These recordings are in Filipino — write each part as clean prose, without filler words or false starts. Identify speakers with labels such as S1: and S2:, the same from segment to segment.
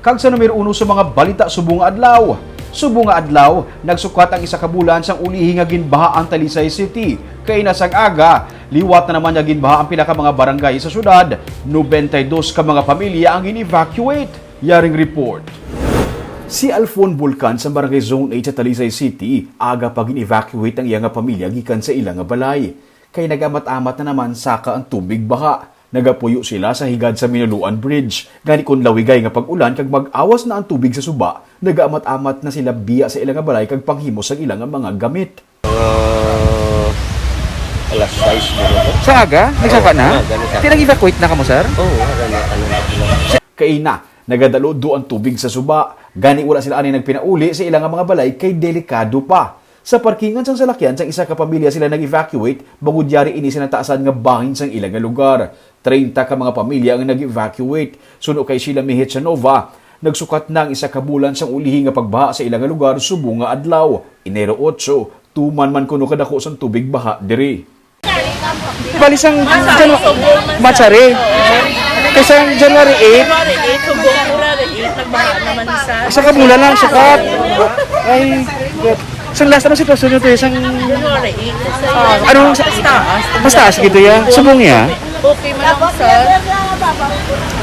S1: Kag sa numero 1 sa mga balita subong nga adlaw. Subong nga adlaw, nagsukat ang isa ka bulan sang ulihi nga ginbaha ang Talisay City. Kay nasang aga, liwat na naman nga ginbaha ang pila ka mga barangay sa syudad. 92 ka mga pamilya ang gin-evacuate. Yaring report. Si Alfon Vulcan sa Barangay Zone 8 sa Talisay City, aga pa gin-evacuate ang iya nga pamilya gikan sa ilang nga balay. Kay nagamat-amat na naman saka ang tubig baha. Nagapuyo sila sa higad sa Minuluan Bridge. Gani kun lawigay nga pag-ulan kag mag-awas na ang tubig sa suba, nagaamat-amat na sila biya sa ilang nga balay kag panghimos sa ilang nga mga gamit.
S2: Alas 6 mo na.
S3: Sa aga? Nagsaka na? Tinag-evacuate na ka mo, sir?
S2: Oo,
S1: Kay na, nagadalo do ang tubig sa suba. Gani wala sila ani nagpinauli sa ilang nga mga balay kay delikado pa. Sa parkingan sang salakyan sang isa ka pamilya sila nag-evacuate, bangod yari ini sinataasan nga bahin sang ilang nga lugar. 30 ka mga pamilya ang nag-evacuate. Suno kay Sheila Mihitsanova, nagsukat na ang isa ka bulan sang ulihi nga pagbaha sa ilang nga lugar subong nga adlaw. Enero 8, tuman man kuno kadako sang tubig baha diri.
S3: Bali sang Matsari. Kasi ang January 8,
S4: nagbaha naman sa
S3: isa ka bulan lang sukat. Ay, God. Sang last naman sitwasyon nyo ito, isang...
S4: January 8.
S3: Anong... Mas taas gitu ya? Subong ya?
S4: Okay man lang, sir.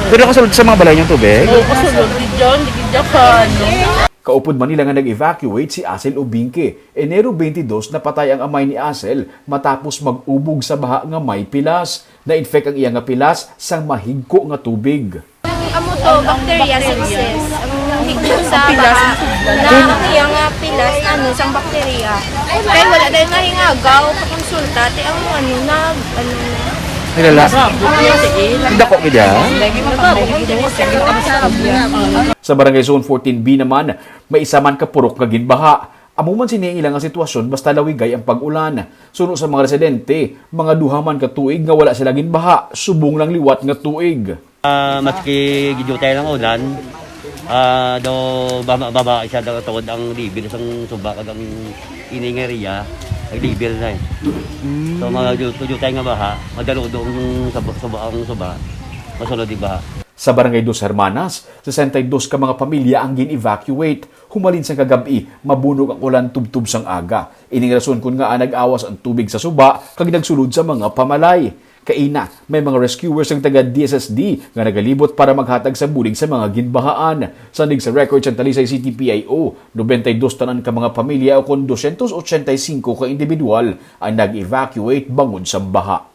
S3: Pero kasulod sa mga balay niyong tubig?
S4: Oo, kasulod di John, di Japan.
S1: Kaupod man nila nga nag-evacuate si Asel Ubingke. Enero 22 napatay ang amay ni Asel matapos mag-ubog sa baha nga may pilas. Na-infect ang iya nga pilas sang mahigko nga tubig.
S5: Amo to, bacteria sepsis. Ang higdo sa baha na ang iyang pilas ano sang bacteria. Kaya wala dahil nga hingagaw pakonsulta ti ang
S3: Nilala? Dako gida?
S1: Sa Barangay Zone 14B naman, may isa man ka purok nga ginbaha. Amuman sini ilang nga sitwasyon basta lawigay ang pag-ulan. Suno sa mga residente, mga duha man ka tuig nga wala sila ginbaha, subong lang liwat nga tuig.
S2: Maski gidutay ng ulan, do baba isa daw tawad ang libil sang suba kag ang iningeriya, naglibil na eh. So mga gidutay nga baha, madalo do ang suba, masulod di baha.
S1: Sa Barangay Dos Hermanas, 62 ka mga pamilya ang gin-evacuate. Humalin sa kagabi, mabunog ang ulan tubtub sang aga. Ining rason kun nga nag-awas ang tubig sa suba kag nagsulod sa mga pamalay. Kaina, may mga rescuers ng taga DSSD nga nagalibot para maghatag sa bulig sa mga ginbahaan. Sandig sa records ng Talisay City PIO, 92 tanan ka mga pamilya o kon 285 ka individual ang nag-evacuate bangod sa baha.